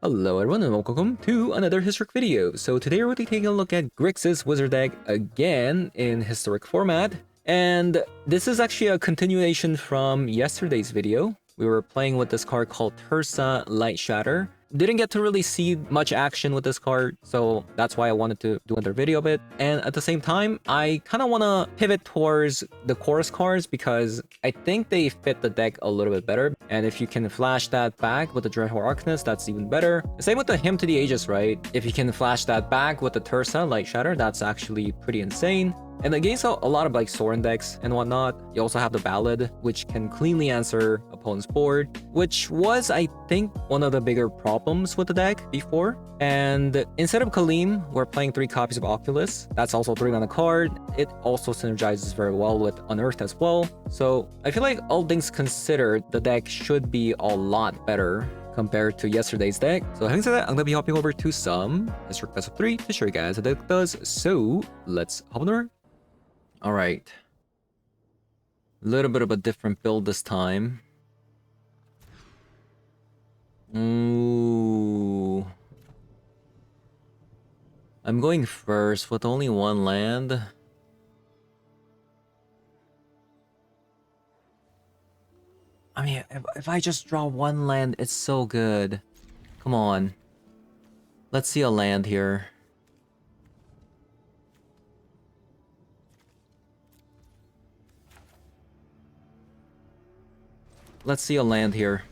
Hello everyone and welcome to another Historic video. So today we're taking a look at Grixis Wizard deck again in Historic format. And this is actually a continuation from yesterday's video. We were playing with this card called Tersa Light Shatter. Didn't get to really see much action with this card, so that's why I wanted to do another video of it. And at the same time, I kind of want to pivot towards the chorus cards because I think they fit the deck a little bit better. And if you can flash that back with the Dreadhorde Arcanist, that's even better. Same with the Hymn to the Ages, right? If you can flash that back with the Tersa Light Shatter, that's actually pretty insane. And against a lot of like Sorin decks and whatnot, you also have the Ballad, which can cleanly answer opponent's board, which was, I think, one of the bigger problems with the deck before. And instead of Kaleem, we're playing 3 copies of Oculus. That's also 3 on the card. It also synergizes very well with Unearthed as well. So I feel like all things considered, the deck should be a lot better compared to yesterday's deck. So having said that, I'm gonna be hopping over to some Historic Best of 3 to show you guys how the deck does. So let's hop on over. All right, a little bit of a different build this time. Ooh, I'm going first with only 1 land. I mean, if I just draw 1 land, it's so good. Come on, let's see a land here. Let's see a land here.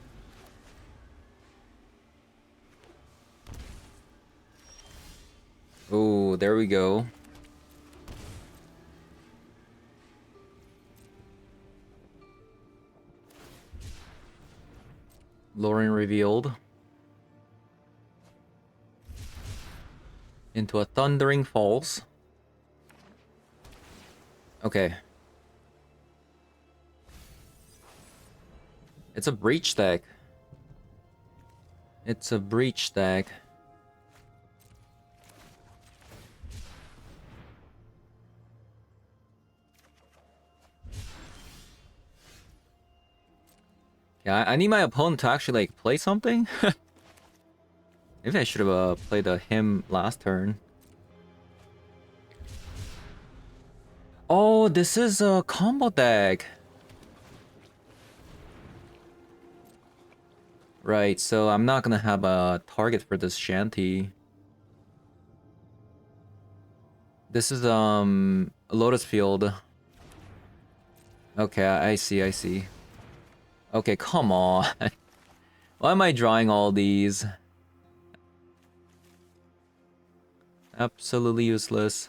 Oh, there we go. Lauren revealed into a Thundering Falls. Okay. It's a breach deck. It's a breach deck. Yeah, I need my opponent to actually like play something. Maybe I should have played a him last turn. Oh, this is a combo deck. Right, so I'm not gonna have a target for this shanty. This is Lotus Field. Okay, I see. Okay, come on. Why am I drawing all these? Absolutely useless.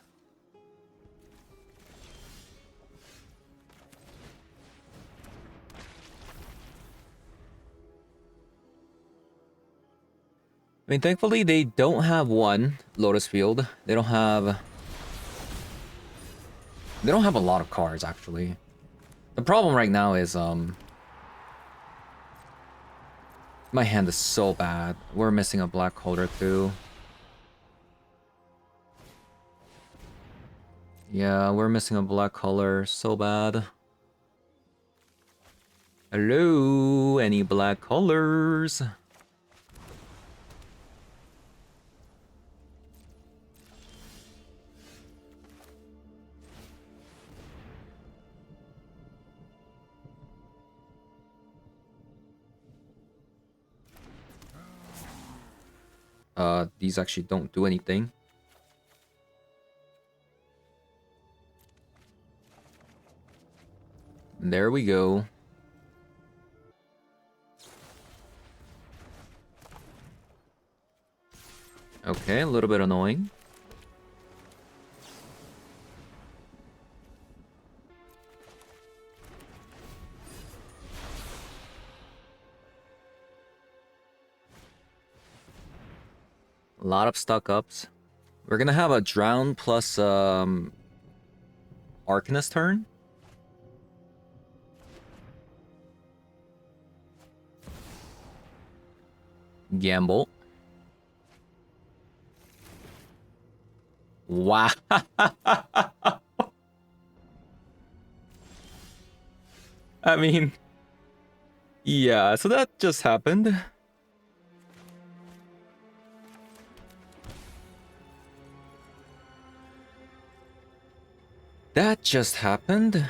I mean, thankfully they don't have 1 Lotus Field. They don't have a lot of cards actually. The problem right now is my hand is so bad. We're missing a black holder too. Yeah, we're missing a black color. So bad. Hello, any black colors? These actually don't do anything. There we go. Okay, a little bit annoying. A lot of stuck-ups. We're gonna have a Drown plus Arcanist turn. Gamble. Wow. I mean, yeah, so that just happened. That just happened.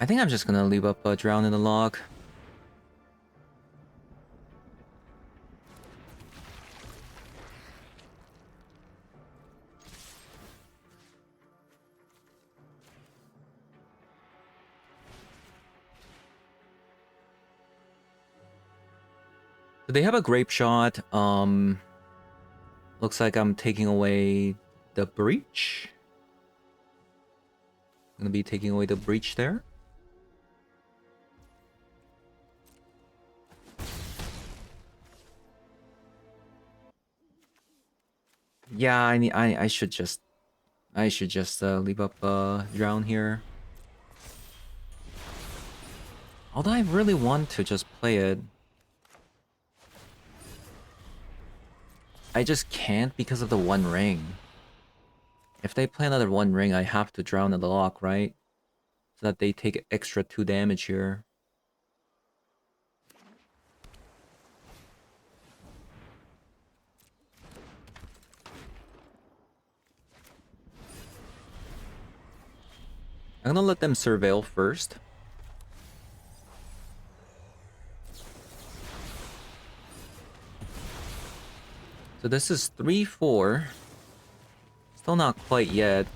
I think I'm just gonna leave up Drown in the Lock. So they have a Grape Shot. Looks like I'm taking away the Breach. I'm gonna be taking away the Breach there. Yeah, I should just leave up Drown here. Although I really want to just play it. I just can't because of the one ring. If they play another one ring, I have to Drown in the Lock, right? So that they take extra 2 damage here. I'm gonna let them surveil first. So this is 3-4. Still not quite yet.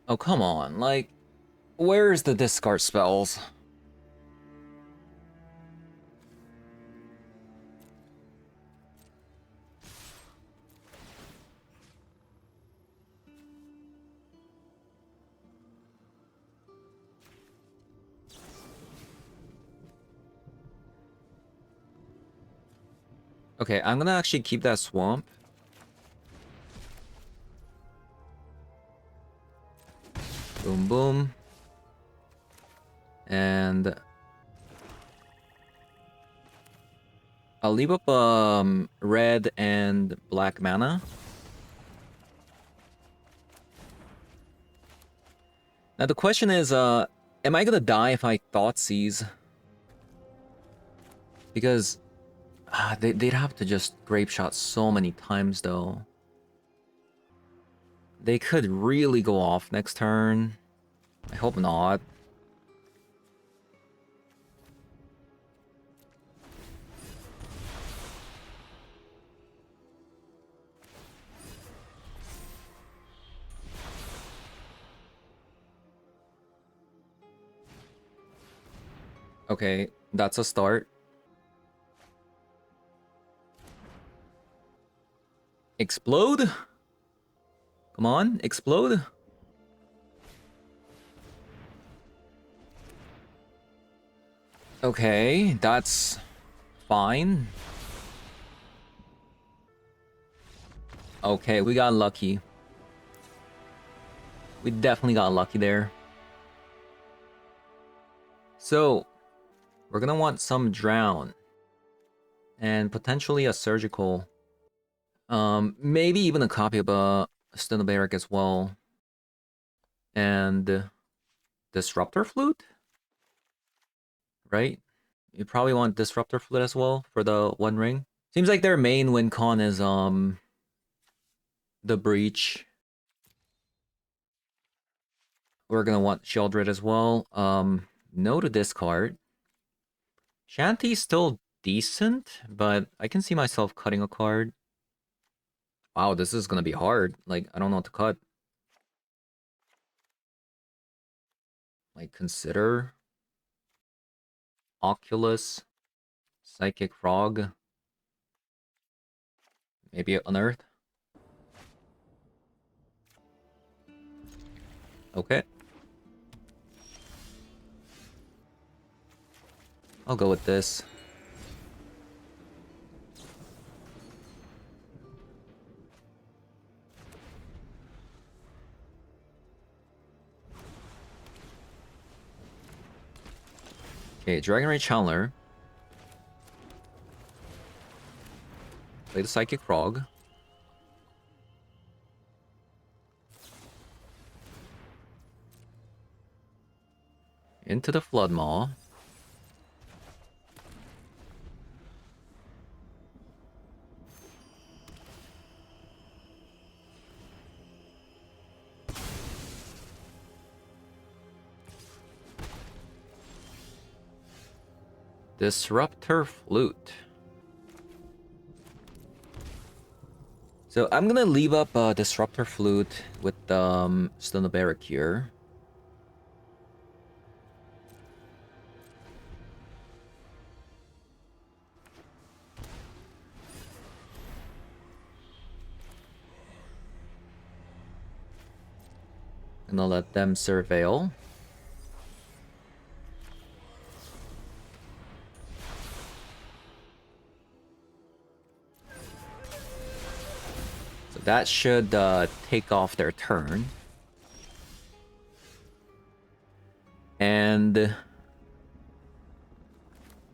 Oh, come on. Like, where's the discard spells? Okay, I'm gonna actually keep that swamp. Boom, boom. And I'll leave up red and black mana. Now the question is, am I gonna die if I Thoughtseize? Because they'd have to just Grape Shot so many times though. They could really go off next turn. I hope not. Okay, that's a start. Explode? Come on, explode. Okay, that's fine. Okay, we got lucky. We definitely got lucky there. So, we're gonna want some Drown. And potentially a Surgical. Maybe even a copy of a Stinobaric as well. And Disruptor Flute? Right? You probably want Disruptor Flute as well for the One Ring. Seems like their main win con is the Breach. We're gonna want Sheldred as well. No to discard. Shanty's still decent, but I can see myself cutting a card. Wow, this is gonna be hard. Like, I don't know what to cut. Like, consider Oculus, Psychic Frog, maybe Unearth. Okay. I'll go with this. Okay, Dragon Ray Channeler. Play the Psychic Frog. Into the Flood Maw. Disruptor Flute. So I'm gonna leave up Disruptor Flute with Stone of Barrack here. And I'll let them surveil. So that should take off their turn. And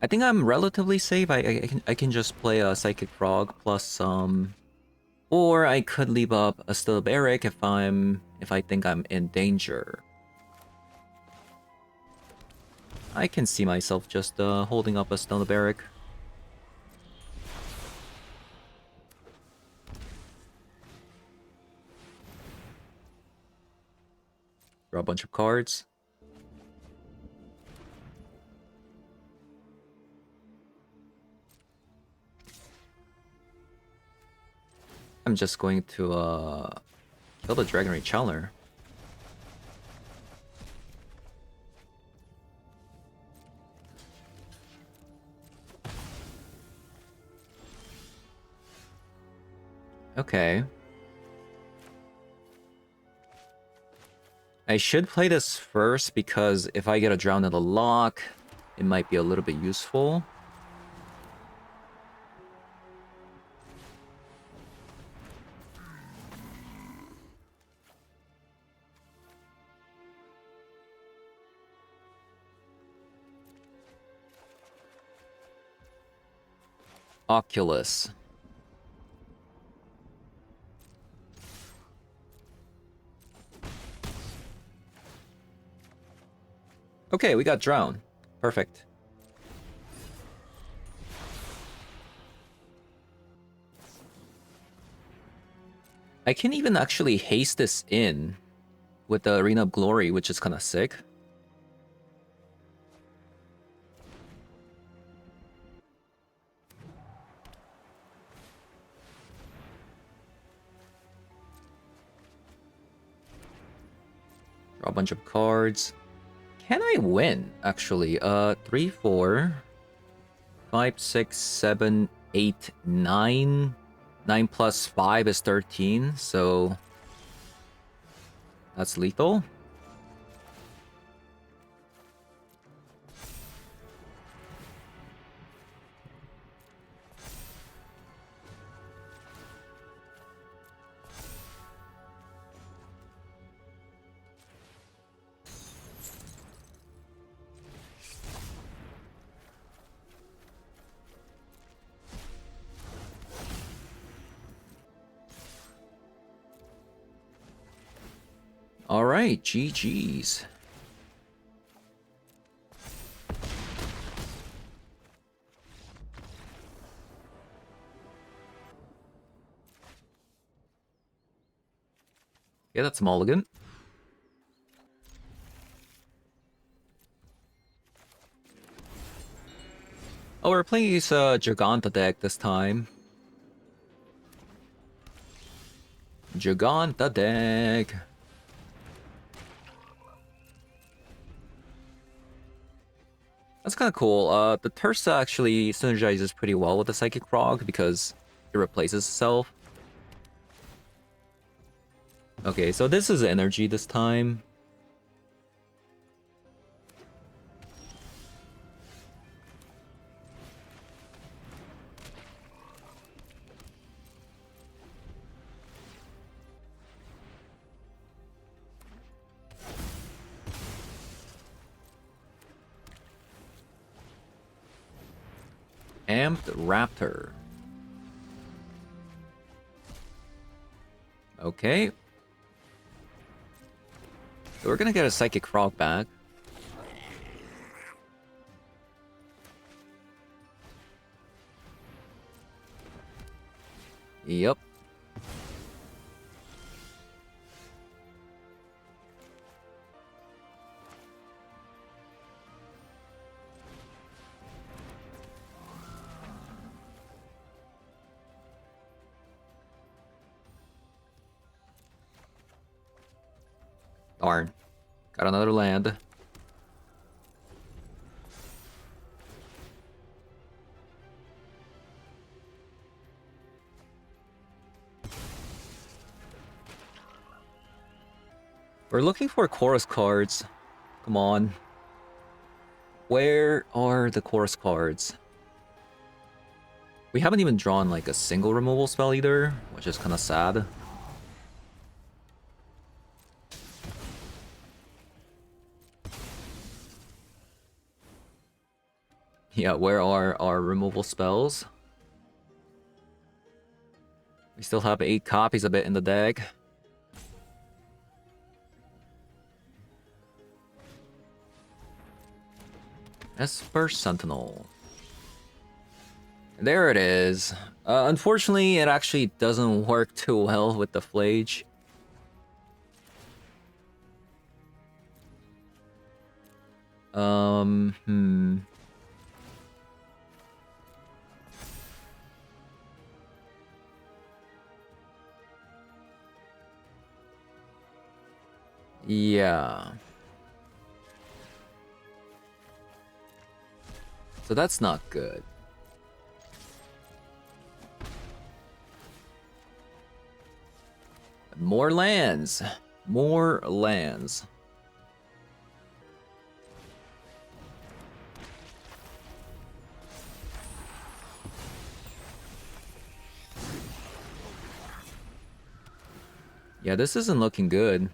I think I'm relatively safe. I can just play a Psychic Frog plus some, or I could leave up a Stone of Barrack if I think I'm in danger. I can see myself just holding up a Stone of Barrack. Draw a bunch of cards. I'm just going to kill the Dragon Rage Challenger. Okay. I should play this first because if I get a Drown in the Lock, it might be a little bit useful. Oculus. Okay, we got Drown. Perfect. I can even actually haste this in with the Arena of Glory, which is kind of sick. Draw a bunch of cards. Can I win, actually? 3, 4, 5, 6, 7, 8, 9. 9 plus 5 is 13, so that's lethal. All right, GG's. Yeah, that's Mulligan. Oh, we're playing this Giganta deck this time. Giganta deck. That's kind of cool. The Tersa actually synergizes pretty well with the Psychic Frog because it replaces itself. Okay, so this is energy this time. Amped Raptor. Okay. So we're gonna get a Psychic Frog back. Yep. Darn. Got another land. We're looking for chorus cards. Come on. Where are the chorus cards? We haven't even drawn like a single removal spell either, which is kind of sad. Yeah, where are our removal spells? We still have 8 copies of it in the deck. Esper Sentinel. There it is. Unfortunately, it actually doesn't work too well with the Flage. Yeah. So that's not good. More lands. More lands. Yeah, this isn't looking good.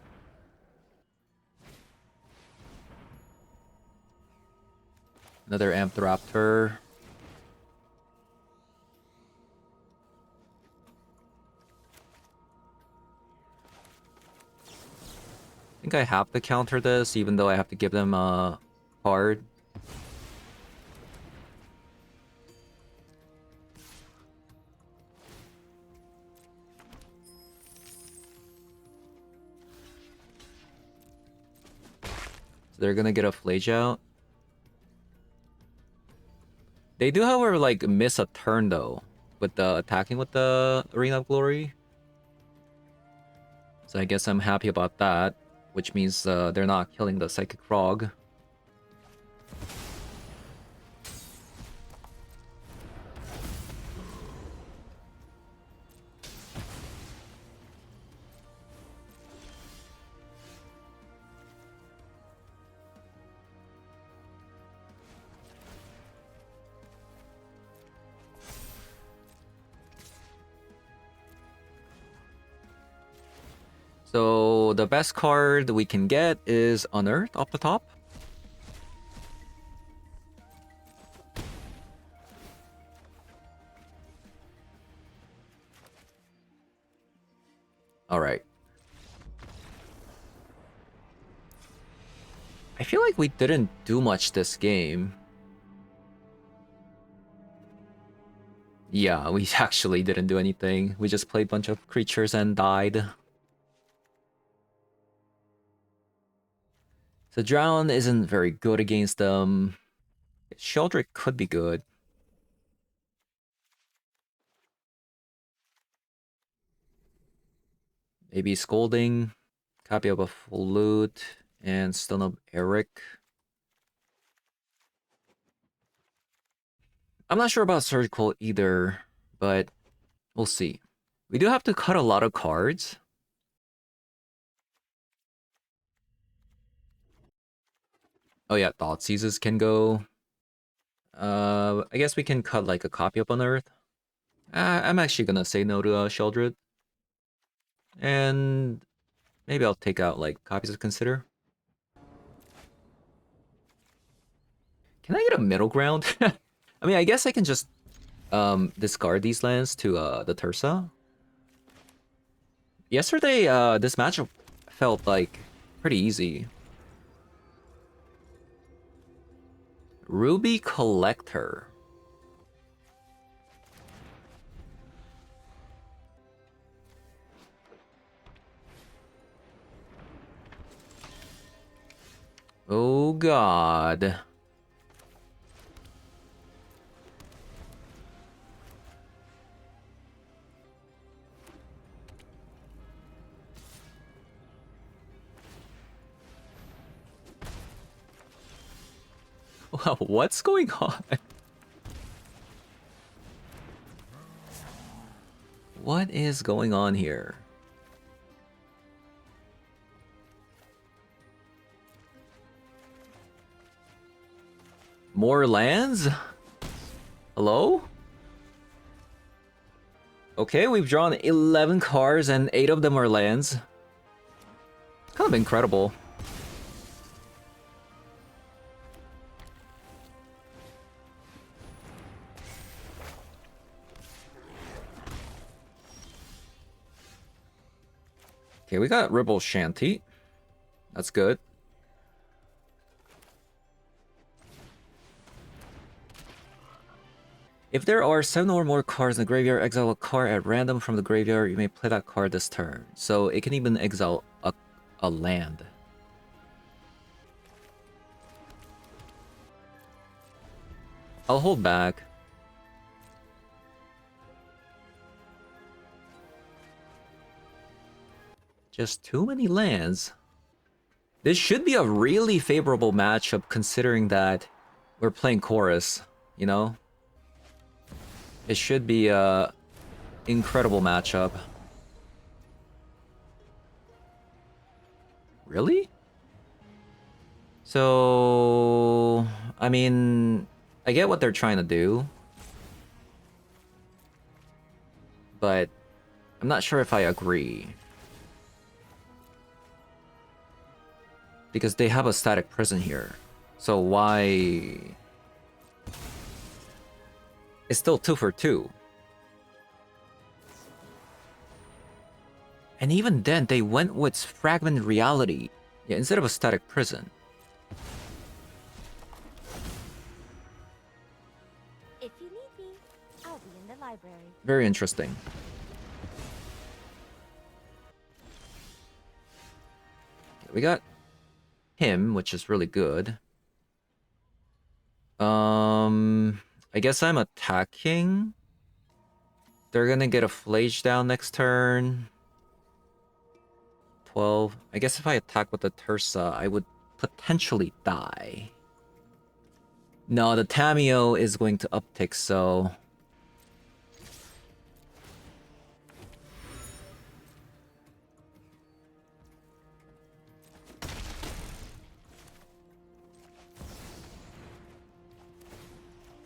Another Ampthraptor. I think I have to counter this, even though I have to give them a card. So they're gonna get a Flage out. They do, however, like, miss a turn, though, with the attacking with the Arena of Glory. So I guess I'm happy about that, which means they're not killing the Psychic Frog. So the best card we can get is Unearth off the top. Alright. I feel like we didn't do much this game. Yeah, we actually didn't do anything. We just played a bunch of creatures and died. So Drown isn't very good against them. Sheldrick could be good. Maybe Scolding, copy of a Flute, and Stone of Eric. I'm not sure about Surgical either, but we'll see. We do have to cut a lot of cards. Oh yeah, Thoughtseizes can go. I guess we can cut like a copy of Unearth. I'm actually gonna say no to Sheldred. And maybe I'll take out like copies of Consider. Can I get a middle ground? I mean, I guess I can just discard these lands to the Tersa. Yesterday, this matchup felt like pretty easy. Ruby Collector. Oh god. Wow, what's going on? What is going on here? More lands? Hello? Okay, we've drawn 11 cards and 8 of them are lands. Kind of incredible. Okay, we got Ribble Shanty. That's good. If there are 7 or more cards in the graveyard, exile a card at random from the graveyard. You may play that card this turn. So it can even exile a land. I'll hold back. Just too many lands. This should be a really favorable matchup considering that we're playing Chorus, you know? It should be a incredible matchup. Really? So, I mean, I get what they're trying to do, but I'm not sure if I agree. Because they have a static prison here. So why... It's still 2 for 2. And even then, they went with Fragment Reality. Yeah, instead of a static prison. If you need me, I'll be in the library. Very interesting. Okay, we got him, which is really good. I guess I'm attacking. They're gonna get a Flage down next turn. 12. I guess if I attack with the Tersa, I would potentially die. No, the Tameo is going to uptick, so...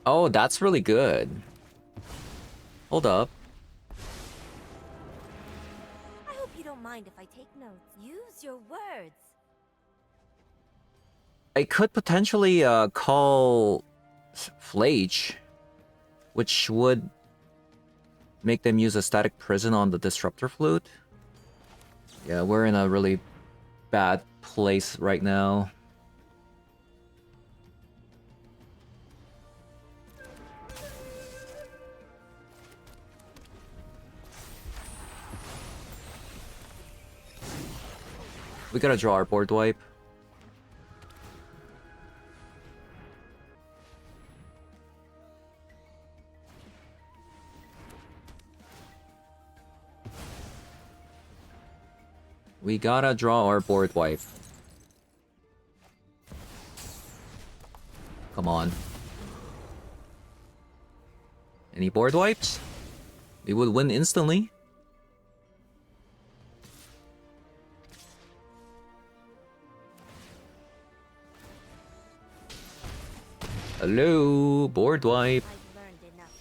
Oh, that's really good. Hold up. I hope you don't mind if I take notes. Use your words. I could potentially call Flage, which would make them use a static prison on the Disruptor Flute. Yeah, we're in a really bad place right now. We gotta draw our board wipe. We gotta draw our board wipe. Come on. Any board wipes? We would win instantly. Hello, board wipe. I've learned enough.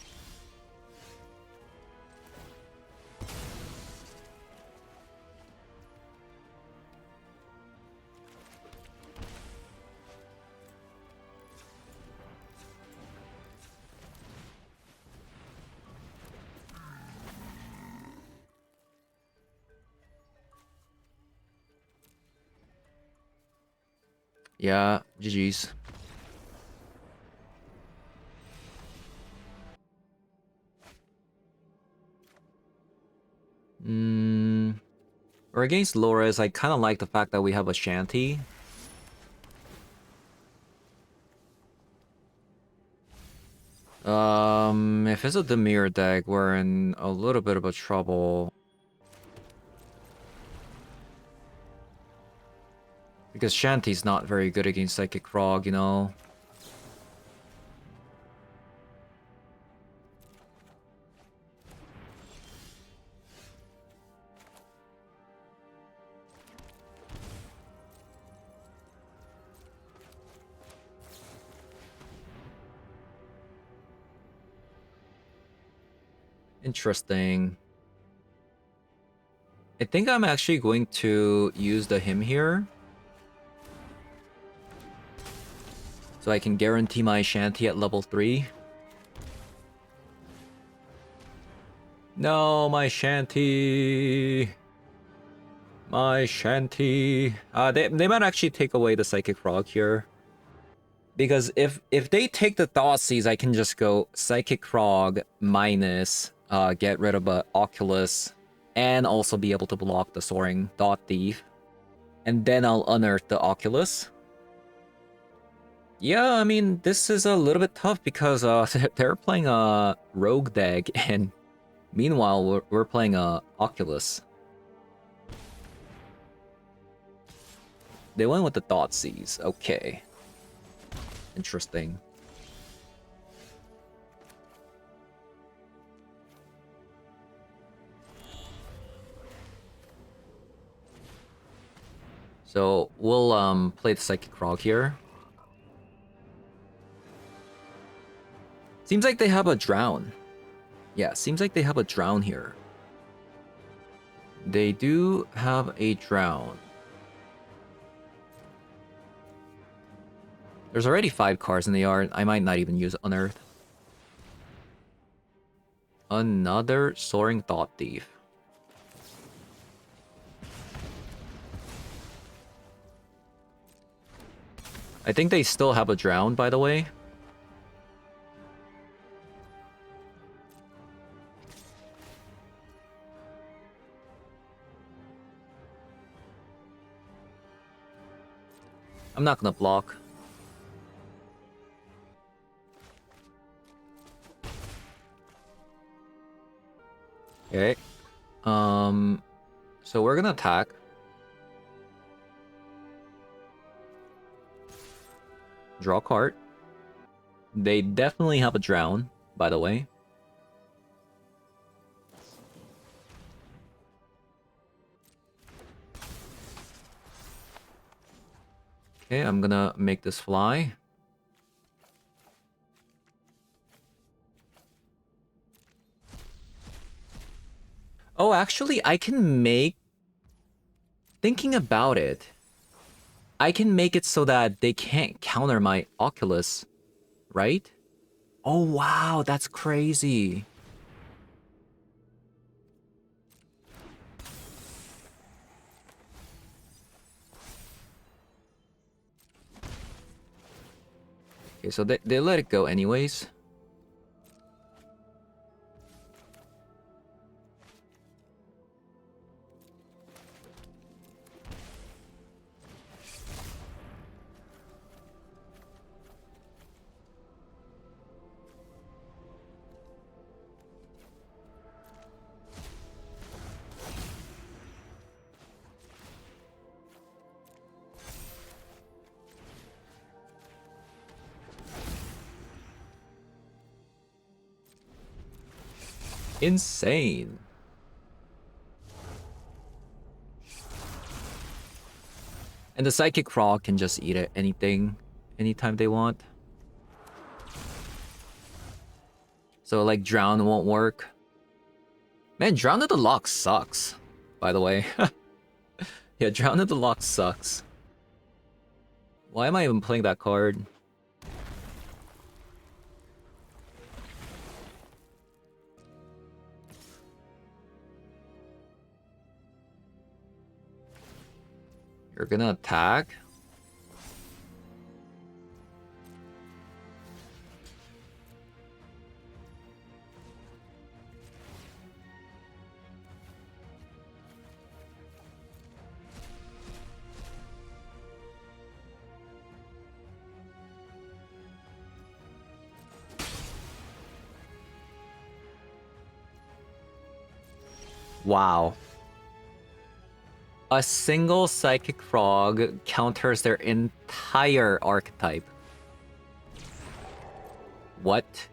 Yeah, GG's. Or against Loras, I kind of like the fact that we have a Shanty. if it's a Demir deck, we're in a little bit of a trouble. Because Shanty's not very good against Psychic Frog, you know? Interesting. I think I'm actually going to use the him here. So I can guarantee my Shanty at level 3. No, my Shanty. My Shanty. They might actually take away the Psychic Frog here. Because if they take the Thoughtseize, I can just go Psychic Frog minus get rid of a Oculus and also be able to block the Soaring Thought Thief. And then I'll unearth the Oculus. Yeah, I mean, this is a little bit tough because they're playing a Rogue deck, and meanwhile, we're playing a Oculus. They went with the Thoughtseize. Okay. Interesting. So we'll play the Psychic Frog here. Seems like they have a Drown. Yeah, seems like they have a Drown here. They do have a Drown. There's already 5 cards in the yard. I might not even use Unearth. Another Soaring Thought Thief. I think they still have a Drown, by the way. I'm not gonna block. Okay. So we're gonna attack. Draw a card. They definitely have a Drown, by the way. Okay, I'm gonna make this fly. Oh, actually, I can make... Thinking about it, I can make it so that they can't counter my Oculus, right? Oh, wow, that's crazy. Okay, so they let it go anyways. Insane. And the Psychic Frog can just eat it anything, anytime they want. So like Drown won't work. Man, Drown at the Lock sucks, by the way. Yeah, Drown at the Lock sucks. Why am I even playing that card? You're gonna attack? Wow. A single Psychic Frog counters their entire archetype. What?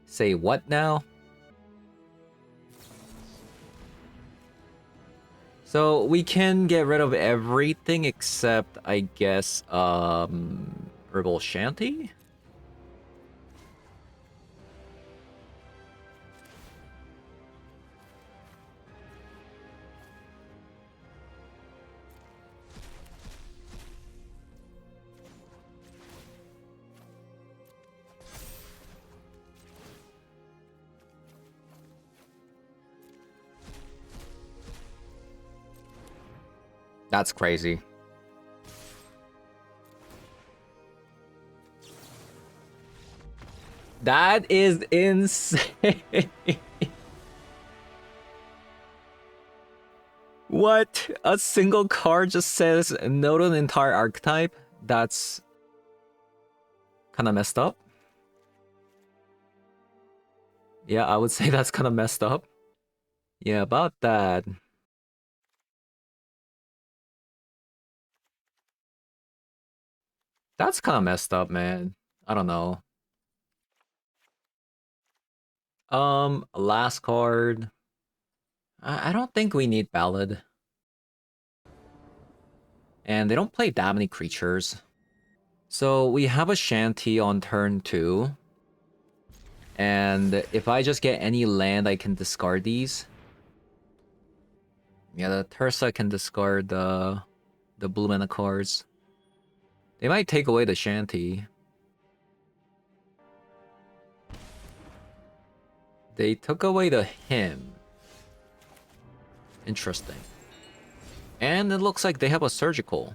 Say what now? So we can get rid of everything except, I guess, Herbal Shanty? That's crazy. That is insane. What? A single card just says no to an entire archetype? That's kind of messed up. Yeah, I would say that's kind of messed up. Yeah, about that. That's kind of messed up, man. I don't know. Last card. I don't think we need Ballad. And they don't play that many creatures. So we have a Shanty on turn 2. And if I just get any land, I can discard these. Yeah, the Tersa can discard the blue mana cards. They might take away the Shanty. They took away the hymn. Interesting. And it looks like they have a surgical.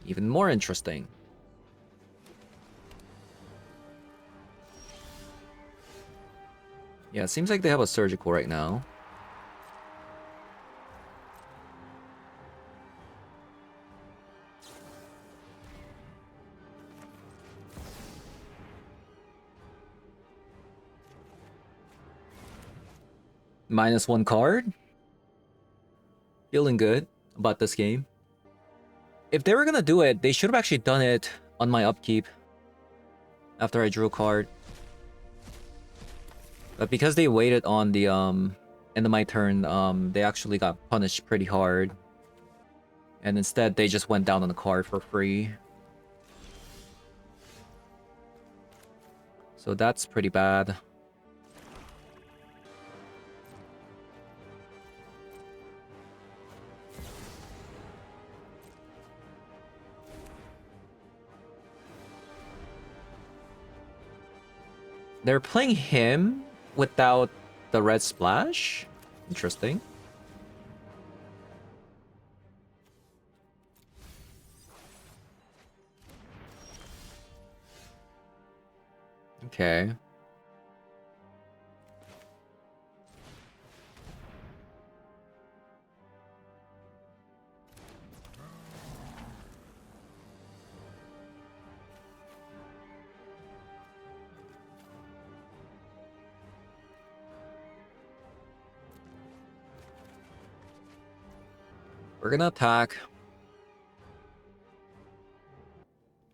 Even more interesting. Yeah, it seems like they have a surgical right now. -1 card. Feeling good about this game. If they were gonna do it, they should have actually done it on my upkeep. After I drew a card. But because they waited on the end of my turn, they actually got punished pretty hard. And instead they just went down on the card for free. So that's pretty bad. They're playing him without the red splash? Interesting. Okay. We're gonna attack.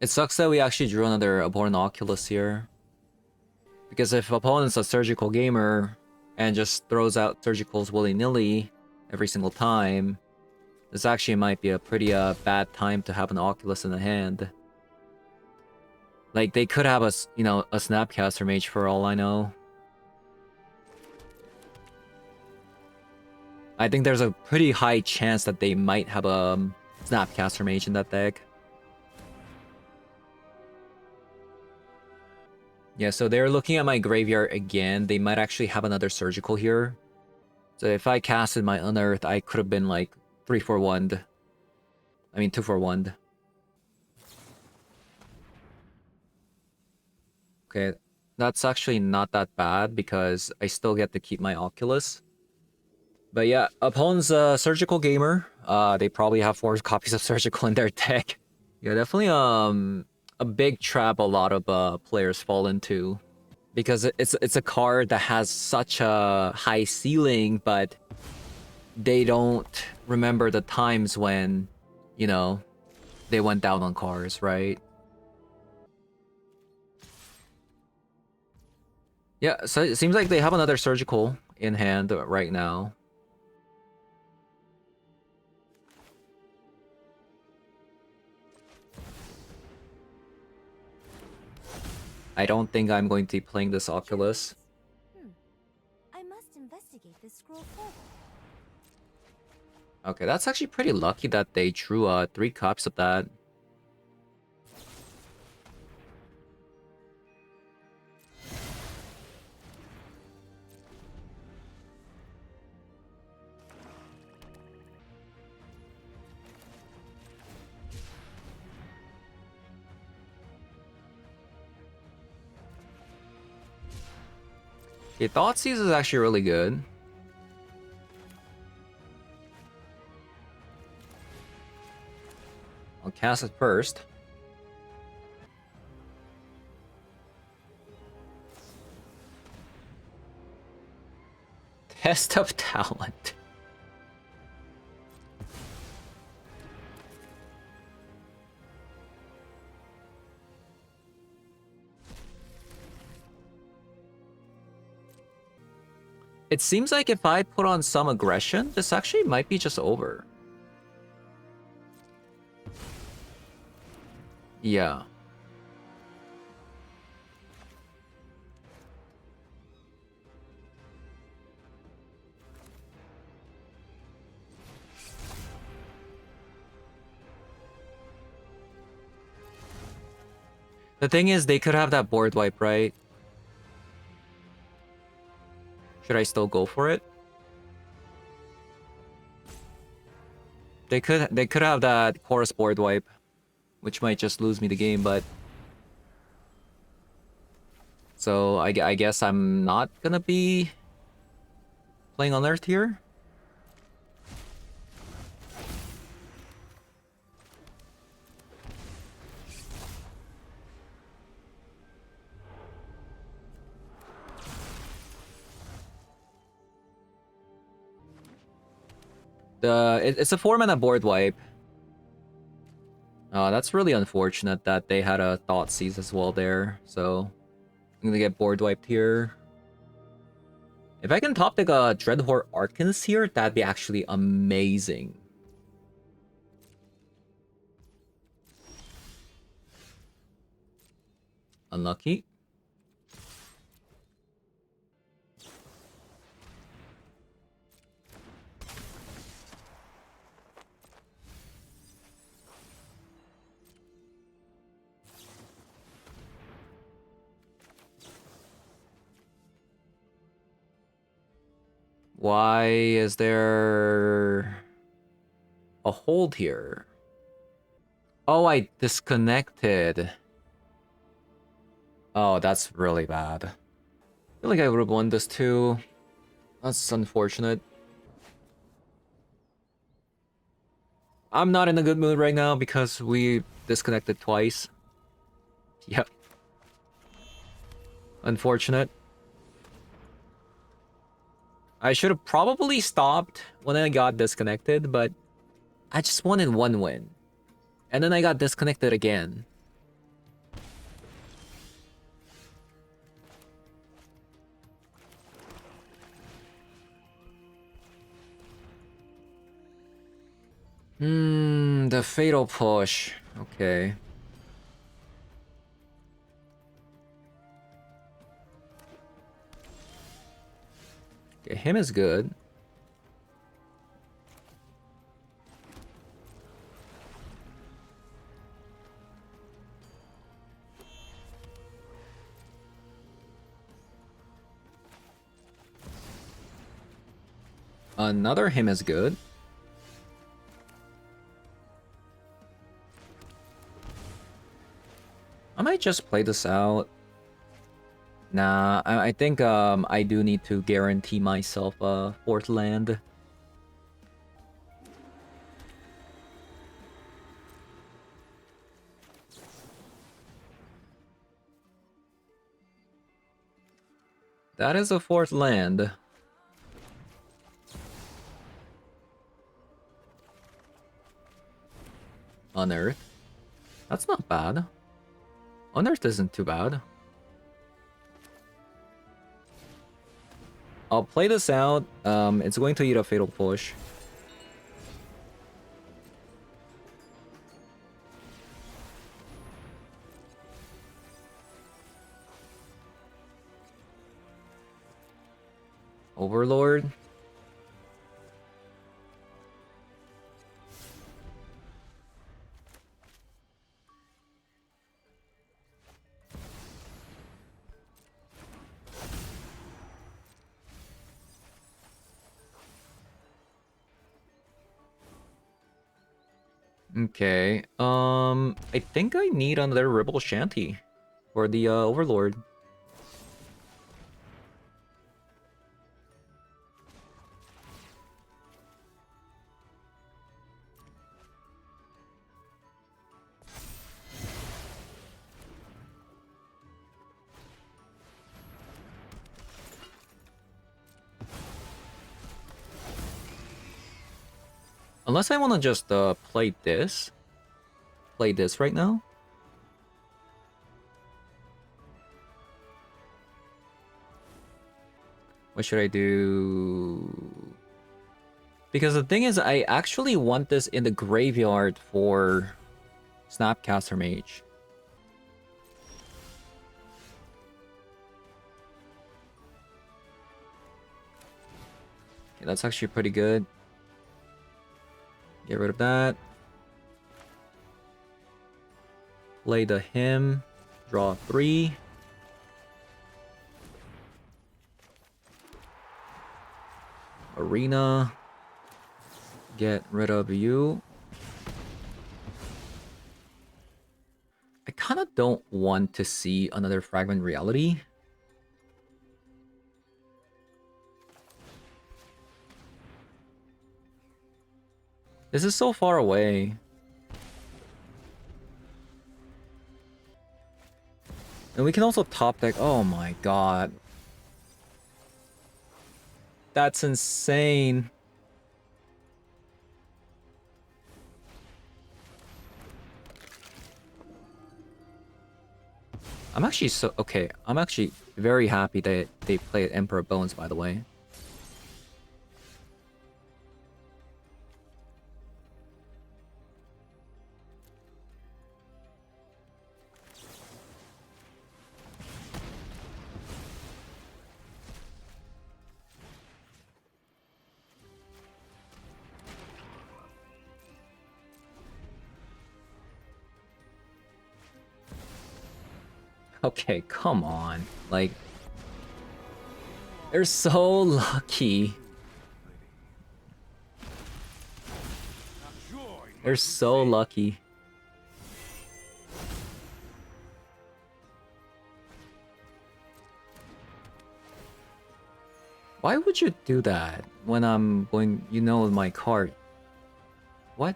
It sucks that we actually drew another Abhorrent Oculus here. Because if opponent's a surgical gamer and just throws out surgicals willy-nilly every single time, this actually might be a pretty bad time to have an Oculus in the hand. Like, they could have a Snapcaster Mage for all I know. I think there's a pretty high chance that they might have a Snapcaster Mage in that deck. Yeah, so they're looking at my graveyard again. They might actually have another surgical here. So if I casted my Unearth, I could have been like 3-4-1'd. I mean 2-4-1'd. Okay, that's actually not that bad because I still get to keep my Oculus. But yeah, opponent's a surgical gamer. They probably have 4 copies of surgical in their deck. Yeah, definitely a big trap a lot of players fall into. because it's a card that has such a high ceiling, but they don't remember the times when, you know, they went down on cards, right? Yeah, so it seems like they have another surgical in hand right now. I don't think I'm going to be playing this Oculus. I must investigate this scroll further. Okay, that's actually pretty lucky that they drew 3 copies of that. Okay, Thoughtseize is actually really good. I'll cast it first. Test of Talent. It seems like if I put on some aggression, this actually might be just over. Yeah. The thing is, they could have that board wipe, right? Should I still go for it? They could have that chorus board wipe, which might just lose me the game, but so I guess I'm not gonna be playing on Earth here. It's a 4-mana board wipe. That's really unfortunate that they had a Thoughtseize as well there. So I'm gonna get board wiped here. If I can top deck a Dreadhorde Arcanist here, that'd be actually amazing. Unlucky. Why is there a hold here? Oh, I disconnected. Oh, that's really bad. I feel like I would have won this too. That's unfortunate. I'm not in a good mood right now because we disconnected twice. Yep. Unfortunate. I should have probably stopped when I got disconnected, but I just wanted one win. And then I got disconnected again. The fatal push. Okay. Okay, him is good. Another him is good. I might just play this out. Nah, I think I do need to guarantee myself a 4th land. That is a fourth land. Unearth. That's not bad. Unearth isn't too bad. I'll play this out. It's going to eat a Fatal Push. Overlord. Okay. I think I need another Rebel Shanty for the Overlord. Unless I want to just play this. Play this right now. What should I do? Because the thing is, I actually want this in the graveyard for Snapcaster Mage. Okay, that's actually pretty good. Get rid of that. Play the hymn. Draw 3. Arena. Get rid of you. I kind of don't want to see another Fragment Reality. This is so far away. And we can also top deck. Oh my god. That's insane. I'm actually so... Okay, I'm actually very happy that they played Emperor Bones, by the way. Okay, come on. Like... They're so lucky. They're so lucky. Why would you do that when I'm going, you know, my card? What?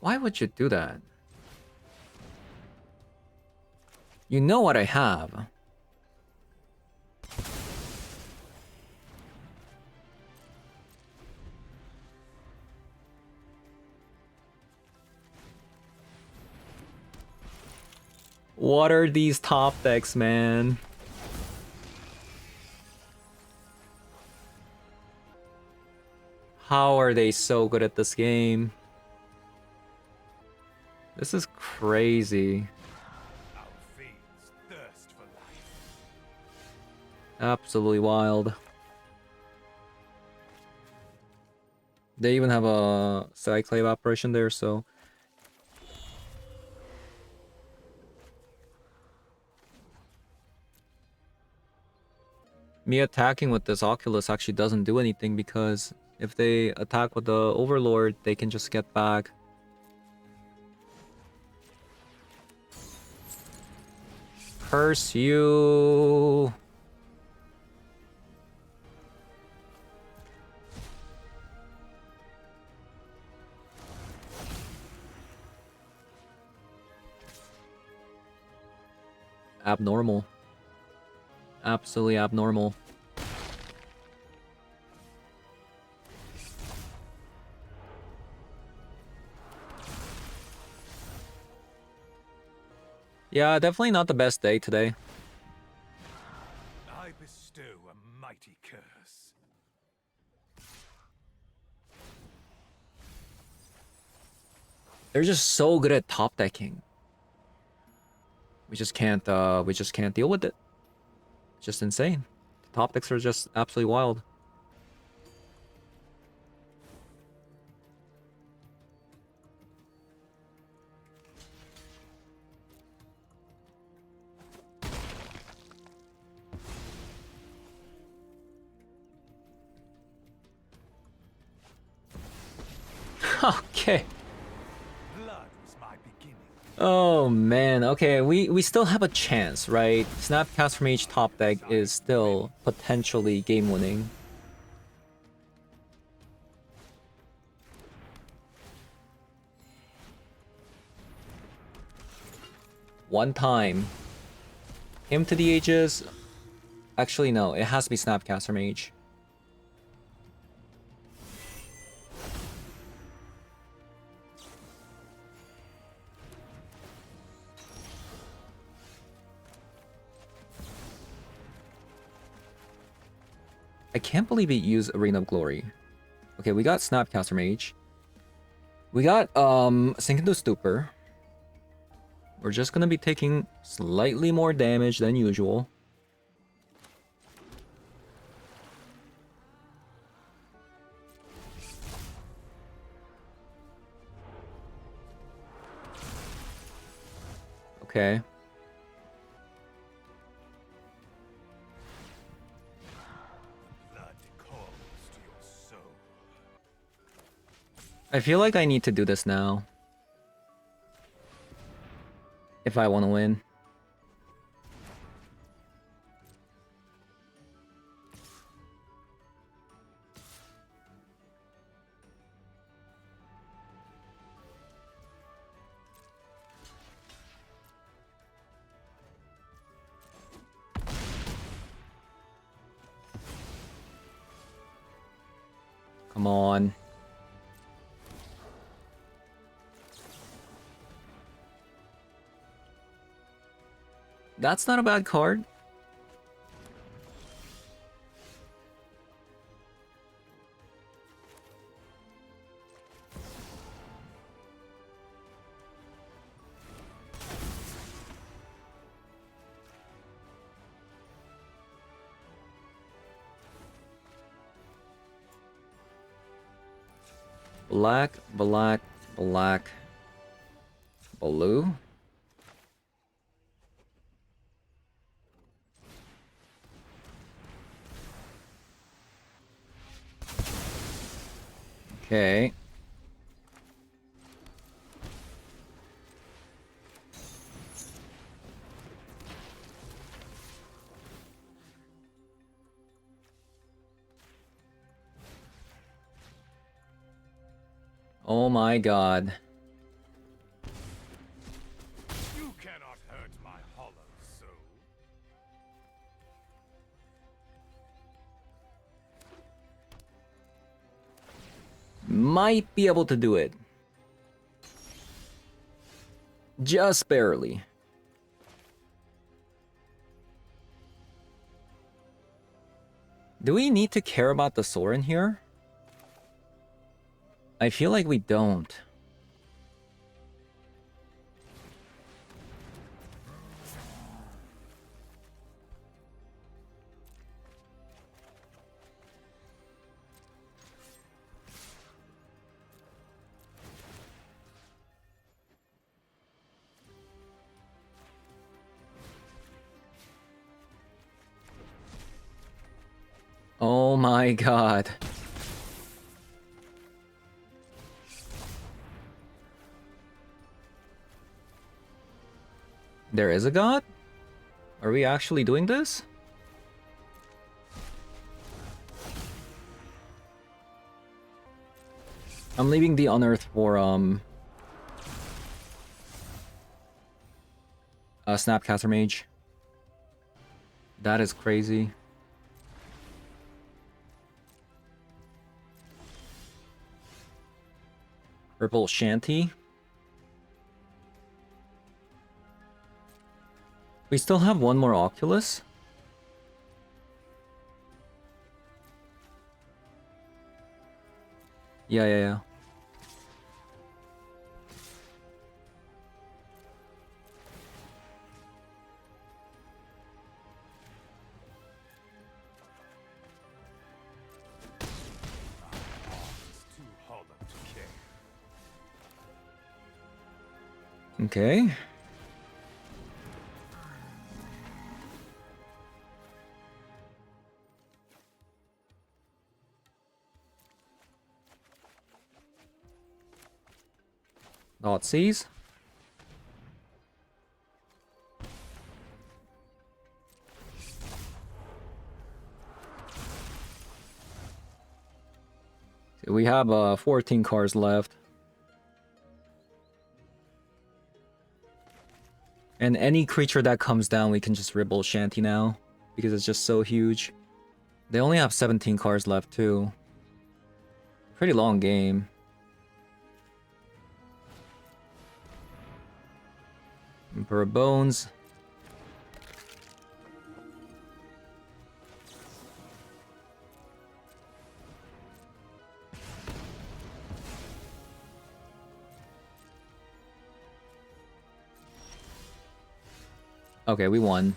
Why would you do that? You know what I have. What are these top decks, man? How are they so good at this game? This is crazy. Absolutely wild. They even have a Cyclave operation there, so... Me attacking with this Oculus actually doesn't do anything because if they attack with the Overlord, they can just get back. Curse you! abnormal. Absolutely abnormal. Yeah, definitely not the best day today. I bestow a mighty curse. They're just so good at top decking. We just can't deal with it. It's just insane. The top decks are just absolutely wild. Okay. Blood was my beginning. Oh man, okay, we still have a chance, right? Snapcast from each top deck is still potentially game winning. One time. Him to the ages. Actually no, it has to be Snapcaster Mage. I can't believe it used Arena of Glory. Okay, we got Snapcaster Mage. We got Sink into Stupor. We're just gonna be taking slightly more damage than usual. Okay. Blood calls to your soul. I feel like I need to do this now. If I want to win. Come on. That's not a bad card. Black, black, black, blue. Okay. Oh my god. You cannot hurt my hollow soul. Might be able to do it. Just barely. Do we need to care about the Sorin here? I feel like we don't. Oh my god. There is a god? Are we actually doing this? I'm leaving the Unearth for Snapcaster Mage. That is crazy. Purple Shanty. We still have one more Oculus. Yeah. It's too hollow to care. Okay. Nazis. We have 14 cards left. And any creature that comes down, we can just Ribble Shanty now. Because it's just so huge. They only have 17 cards left too. Pretty long game. Emperor Bones. Okay, we won.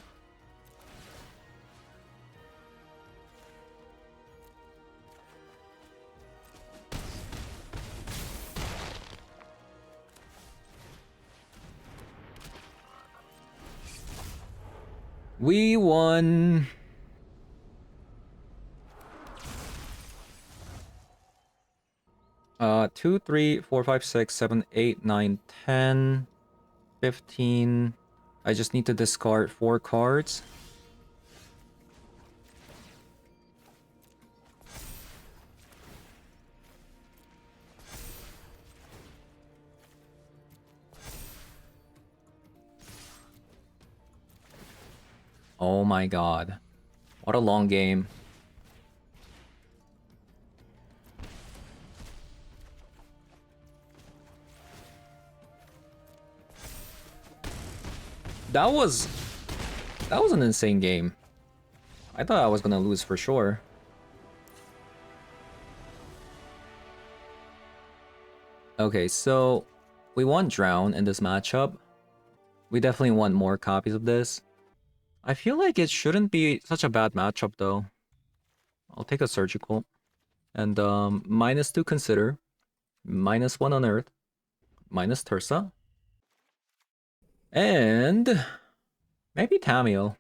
We won. Two, 3, 4, 5, 6, 7, 8, 9, 10, 15. I just need to discard 4 cards. Oh my god. What a long game. That was an insane game. I thought I was gonna lose for sure. Okay, so we want Drown in this matchup. We definitely want more copies of this. I feel like it shouldn't be such a bad matchup though. I'll take a Surgical. And -2 Consider. -1 Unearth. Minus Tersa. And maybe Tamio.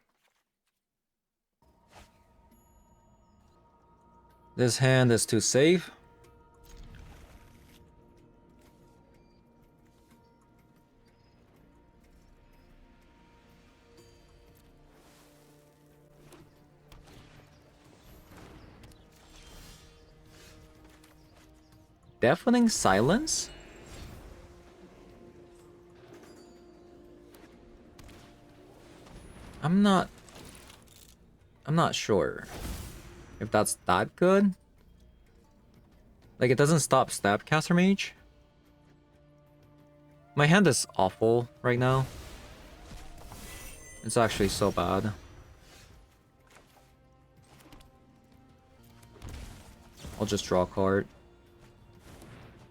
This hand is too safe. Deafening Silence? I'm not sure if that's that good. Like, it doesn't stop Snapcaster Mage. My hand is awful right now. It's actually so bad. I'll just draw a card.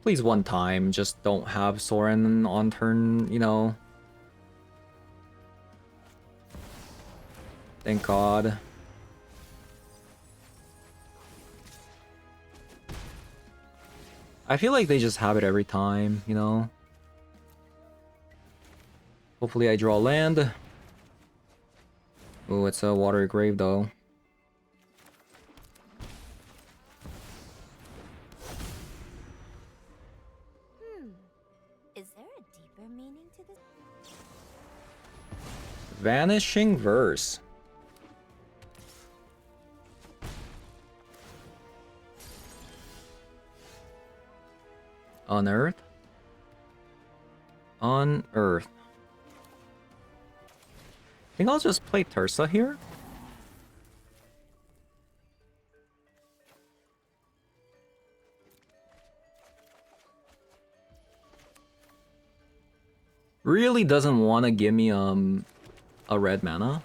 Please one time, just don't have Soren on turn, you know. Thank God. I feel like they just have it every time, you know. Hopefully I draw land. Oh, it's a Watery Grave though. Is there a deeper meaning to this? Vanishing Verse. Unearth. Unearth. I think I'll just play Tersa here. really doesn't want to give me a red mana.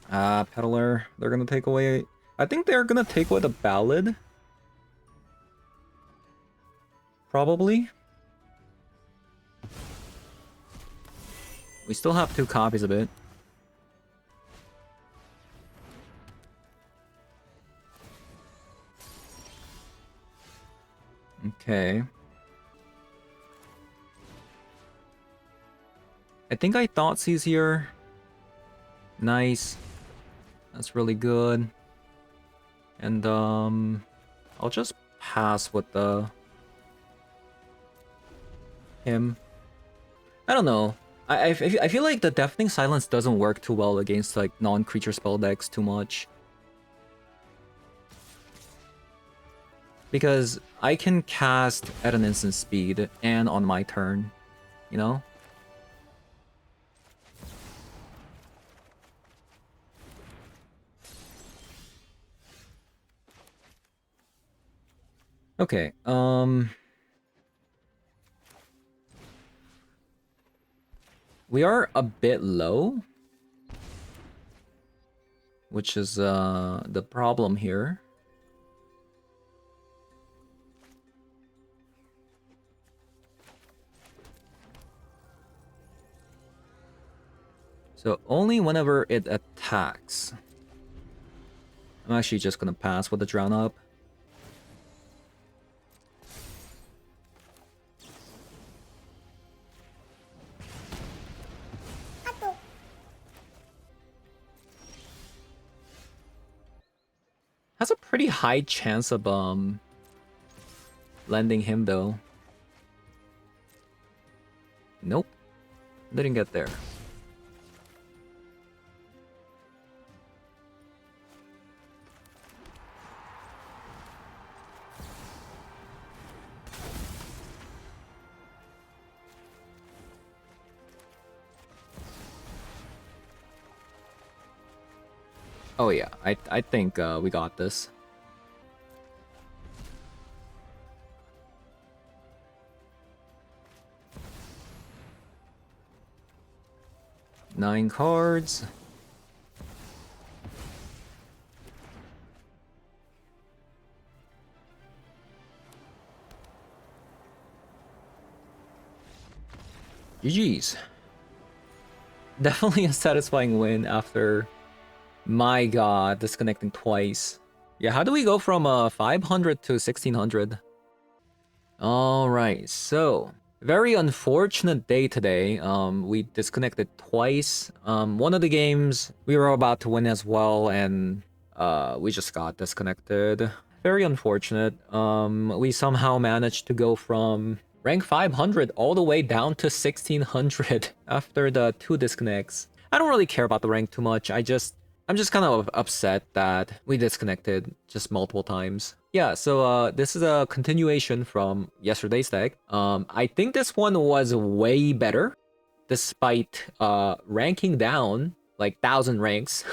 Peddler, they're gonna take away... I think they're gonna take away the Ballad. Probably. We still have 2 copies of it. Okay. I think I Thoughtseize here. Nice. That's really good. And I'll just pass with the him. I don't know. I feel like the Deafening Silence doesn't work too well against like non-creature spell decks too much. Because I can cast at an instant speed and on my turn, you know? Okay, we are a bit low, which is the problem here. So only whenever it attacks. I'm actually just gonna pass with the Drown Up. Has a pretty high chance of landing him though. Nope. Didn't get there. Oh yeah, I think we got this. Nine cards. GG's. Definitely a satisfying win after, my god, disconnecting twice. Yeah, how do we go from 500 to 1600? Alright, so very unfortunate day today. We disconnected twice. One of the games we were about to win as well, and we just got disconnected. Very unfortunate. We somehow managed to go from rank 500 all the way down to 1600 after the 2 disconnects. I don't really care about the rank too much. I'm just kind of upset that we disconnected just multiple times. Yeah, so this is a continuation from yesterday's deck. I think this one was way better, despite ranking down like 1,000 ranks.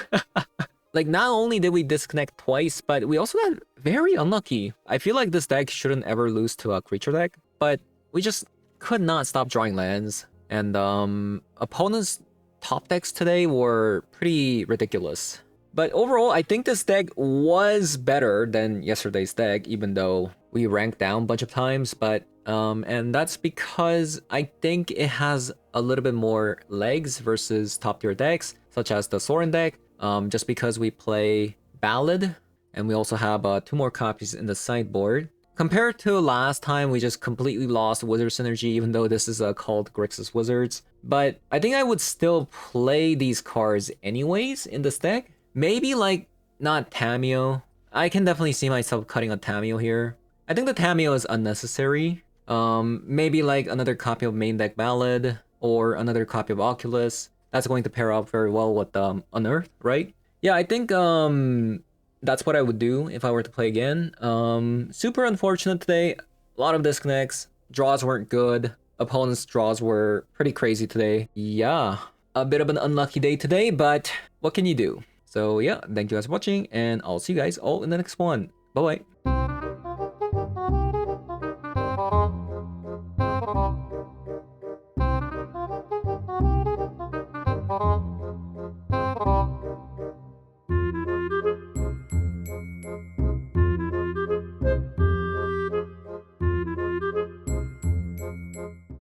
Like, not only did we disconnect twice, but we also got very unlucky. I feel like this deck shouldn't ever lose to a creature deck, but we just could not stop drawing lands. And opponents' top decks today were pretty ridiculous. But overall, I think this deck was better than yesterday's deck, even though we ranked down a bunch of times. But and that's because I think it has a little bit more legs versus top tier decks, such as the Sorin deck. Just because we play Ballad, and we also have 2 more copies in the sideboard. Compared to last time, we just completely lost Wizard Synergy, even though this is called Grixis Wizards. But I think I would still play these cards anyways in this deck. Maybe like, not Tamiyo. I can definitely see myself cutting a Tamiyo here. I think the Tamiyo is unnecessary. Maybe like another copy of main deck Ballad, or another copy of Oculus. That's going to pair up very well with Unearth, right? Yeah, I think that's what I would do if I were to play again. Super unfortunate today. A lot of disconnects. Draws weren't good. Opponents' draws were pretty crazy today. Yeah, a bit of an unlucky day today, but what can you do? So yeah, thank you guys for watching, and I'll see you guys all in the next one. Bye-bye.